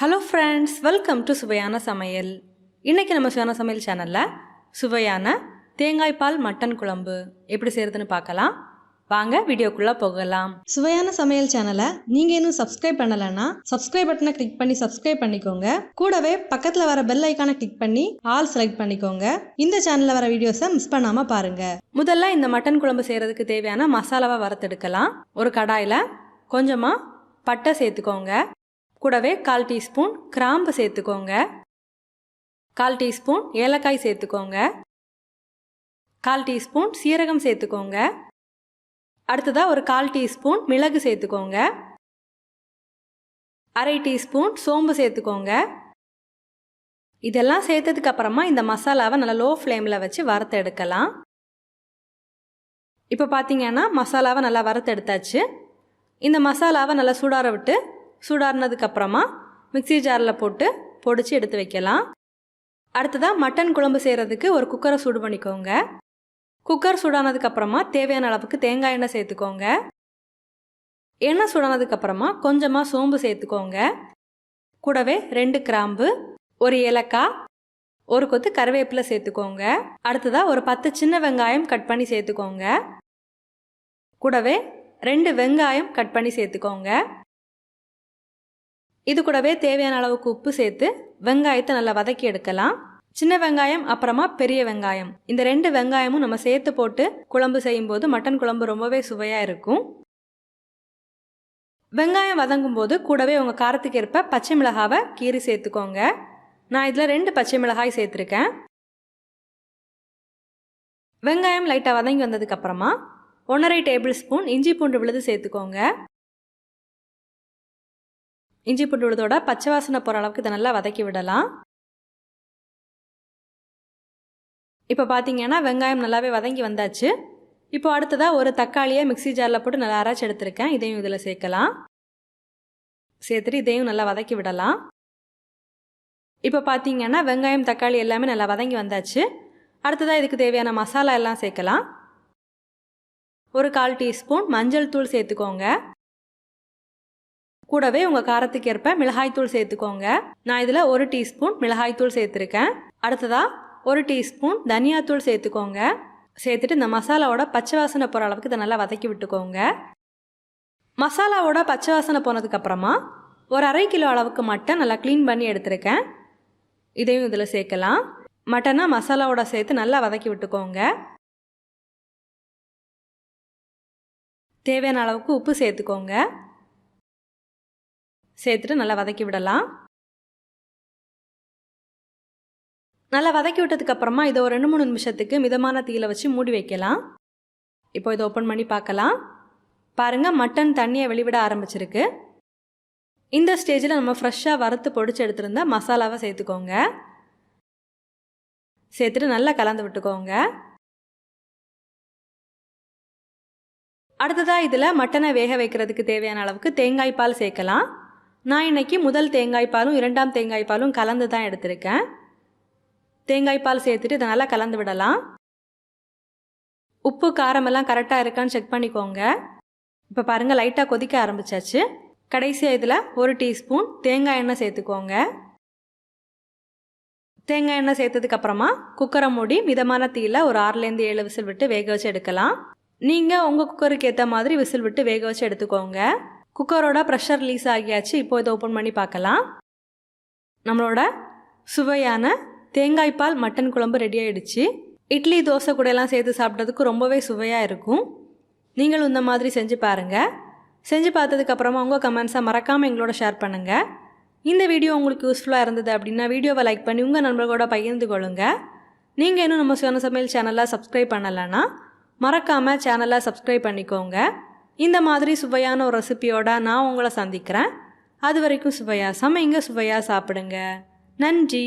Hello friends, welcome to Suvaiyana Samayal. இன்னைக்கு நம்ம சுவையான சமையல் சேனல்ல சுவையான தேங்காய் பால் மட்டன் குழம்பு எப்படி செய்யறதுன்னு பார்க்கலாம். வாங்க வீடியோக்குள்ள போகலாம். சுவையான சமையல் சேனலை நீங்க இன்னும் சப்ஸ்கிரைப் பண்ணலன்னா சப்ஸ்கிரைப் பட்டனை கிளிக் பண்ணி சப்ஸ்கிரைப் பண்ணிக்கோங்க. கூடவே பக்கத்துல வர பெல் ஐகானை கிளிக் பண்ணி ஆல் செலக்ட் பண்ணிக்கோங்க. இந்த சேனல்ல வர வீடியோஸை மிஸ் பண்ணாம பாருங்க. முதல்ல இந்த மட்டன் குழம்பு செய்யறதுக்கு தேவையான மசாலாவை வறுத்தெடுக்கலாம். ஒரு கடாயில கொஞ்சமா பட்டை சேர்த்துக்கோங்க. கூடவே 1/4 டீஸ்பூன் கிராம்பு சேர்த்துக்கோங்க. 1/4 டீஸ்பூன் ஏலக்காய் சேர்த்துக்கோங்க. 1/4 டீஸ்பூன் சீரகம் சேர்த்துக்கோங்க. அடுத்ததா ஒரு 1/4 டீஸ்பூன் மிளகு சேர்த்துக்கோங்க. 1/2 டீஸ்பூன் சோம்பு சேர்த்துக்கோங்க. இதெல்லாம் சேர்த்ததுக்கு அப்புறமா இந்த மசாலாவை நல்லா லோ ஃப்ளேமில் வச்சு வறுத்து எடுக்கலாம். இப்போ பார்த்தீங்கன்னா மசாலாவை நல்லா வறுத்து எடுத்தாச்சு. இந்த மசாலாவை நல்லா சூடாறினதுக்கப்புறமா மிக்ஸி ஜாரில் போட்டு பொடிச்சு எடுத்து வைக்கலாம். அடுத்ததாக மட்டன் குழம்பு செய்கிறதுக்கு ஒரு குக்கரை சூடு பண்ணிக்கோங்க. குக்கர் சூடானதுக்கப்புறமா தேவையான அளவுக்கு தேங்காய் எண்ணெய் சேர்த்துக்கோங்க. எண்ணெய் சூடானதுக்கப்புறமா கொஞ்சமாக சோம்பு சேர்த்துக்கோங்க. கூடவே 2 கிராம்பு, ஒரு ஏலக்காய், ஒரு கொத்து கருவேப்பிலை சேர்த்துக்கோங்க. அடுத்ததாக ஒரு 10 சின்ன வெங்காயம் கட் பண்ணி சேர்த்துக்கோங்க. கூடவே 2 வெங்காயம் கட் பண்ணி சேர்த்துக்கோங்க. இது கூடவே தேவையான அளவுக்கு உப்பு சேர்த்து வெங்காயத்தை நல்லா வதக்கி எடுக்கலாம். சின்ன வெங்காயம் அப்புறமா பெரிய வெங்காயம், இந்த 2 வெங்காயமும் நம்ம சேர்த்து போட்டு குழம்பு செய்யும்போது மட்டன் குழம்பு ரொம்பவே சுவையாக இருக்கும். வெங்காயம் வதங்கும் போது கூடவே உங்கள் காரத்துக்கு ஏற்ப பச்சை மிளகாவை கீறி சேர்த்துக்கோங்க. நான் இதில் 2 பச்சை மிளகாய் சேர்த்துருக்கேன். வெங்காயம் லைட்டாக வதங்கி வந்ததுக்கப்புறமா 1½ டேபிள் ஸ்பூன் இஞ்சி பூண்டு விழுது சேர்த்துக்கோங்க. இஞ்சி பூண்டு விழுதோட பச்சை வாசனை போகிற அளவுக்கு இதை நல்லா வதக்கி விடலாம். இப்போ பார்த்தீங்கன்னா வெங்காயம் நல்லாவே வதங்கி வந்தாச்சு. இப்போ அடுத்ததாக ஒரு தக்காளியை மிக்ஸி ஜாரில் போட்டு நல்லா அரைச்சி எடுத்துருக்கேன். இதையும் இதில் சேர்க்கலாம். சேர்த்துட்டு இதையும் நல்லா வதக்கி விடலாம். இப்போ பார்த்தீங்கன்னா வெங்காயம் தக்காளி எல்லாமே நல்லா வதங்கி வந்தாச்சு. அடுத்ததாக இதுக்கு தேவையான மசாலா எல்லாம் சேர்க்கலாம். ஒரு 1/4 டீஸ்பூன் மஞ்சள் தூள் சேர்த்துக்கோங்க. கூடவே உங்கள் காரத்துக்கு ஏற்ப மிளகாய்த்தூள் சேர்த்துக்கோங்க. நான் இதில் 1 டீஸ்பூன் மிளகாய்த்தூள் சேர்த்துருக்கேன். அடுத்ததாக 1 டீஸ்பூன் தனியாத்தூள் சேர்த்துக்கோங்க. சேர்த்துட்டு இந்த மசாலாவோட பச்சை வாசனை போகிற அளவுக்கு இதை நல்லா வதக்கி விட்டுக்கோங்க. மசாலாவோட பச்சை வாசனை போனதுக்கப்புறமா ஒரு 1/2 கிலோ அளவுக்கு மட்டன் நல்லா க்ளீன் பண்ணி எடுத்துருக்கேன். இதையும் இதில் சேர்க்கலாம். மட்டனை மசாலாவோட சேர்த்து நல்லா வதக்கி விட்டுக்கோங்க. தேவையான அளவுக்கு உப்பு சேர்த்துக்கோங்க. சேர்த்துட்டு நல்லா வதக்கி விடலாம். நல்லா வதக்கி விட்டதுக்கப்புறமா இதை ஒரு 2-3 நிமிஷத்துக்கு மிதமான தீயில வச்சு மூடி வைக்கலாம். இப்போ இதை ஓப்பன் பண்ணி பார்க்கலாம். பாருங்கள், மட்டன் தண்ணியை வெளிவிட ஆரம்பிச்சிருக்கு. இந்த ஸ்டேஜில் நம்ம ஃப்ரெஷ்ஷாக வறுத்து பொடிச்சு எடுத்துருந்த மசாலாவை சேர்த்துக்கோங்க. சேர்த்துட்டு நல்லா கலந்து விட்டுக்கோங்க. அடுத்ததாக இதில் மட்டனை வேக வைக்கிறதுக்கு தேவையான அளவுக்கு தேங்காய் பால் சேர்க்கலாம். நான் இன்னைக்கு முதல் தேங்காய் பாலும் 2ஆம் தேங்காய் பாலும் கலந்து தான் எடுத்திருக்கேன். தேங்காய் பால் சேர்த்துட்டு இதை நல்லா கலந்து விடலாம். உப்பு காரமெல்லாம் கரெக்டாக இருக்கான்னு செக் பண்ணிக்கோங்க. இப்போ பாருங்கள், லைட்டாக கொதிக்க ஆரம்பிச்சாச்சு. கடைசியாக இதில் 1 டீஸ்பூன் தேங்காய் எண்ணெய் சேர்த்துக்கோங்க. தேங்காய் எண்ணெய் சேர்த்ததுக்கப்புறமா குக்கரை மூடி மிதமான தீயில் ஒரு 6லேருந்து 7 விசில் விட்டு வேக வச்சு எடுக்கலாம். நீங்கள் உங்கள் குக்கருக்கு ஏற்ற மாதிரி விசில் விட்டு வேக வச்சு எடுத்துக்கோங்க. குக்கரோட ப்ரெஷர் ரிலீஸ் ஆகியாச்சு. இப்போ இதை ஓப்பன் பண்ணி பார்க்கலாம். நம்மளோட சுவையான தேங்காய் பால் மட்டன் குழம்பு ரெடி ஆகிடுச்சு. இட்லி தோசை கூடையெல்லாம் சேர்த்து சாப்பிட்றதுக்கு ரொம்பவே சுவையாக இருக்கும். நீங்களும் இந்த மாதிரி செஞ்சு பாருங்கள். செஞ்சு பார்த்ததுக்கப்புறமா உங்கள் கமெண்ட்ஸை மறக்காமல் எங்களோட ஷேர் பண்ணுங்கள். இந்த வீடியோ உங்களுக்கு யூஸ்ஃபுல்லாக இருந்தது அப்படின்னா வீடியோவை லைக் பண்ணி உங்கள் நண்பர்களோட பகிர்ந்து கொள்ளுங்க. நீங்கள் இன்னும் நம்ம சுவையான சமையல் சேனலை சப்ஸ்கிரைப் பண்ணலைன்னா மறக்காமல் சேனலை சப்ஸ்கிரைப் பண்ணிக்கோங்க. இந்த மாதிரி சுவையான ஒரு ரெசிபியோட நான் உங்களை சந்திக்கிறேன். அது வரைக்கும் சுவையாக சமைங்க, சுவையாக சாப்பிடுங்க. நன்றி.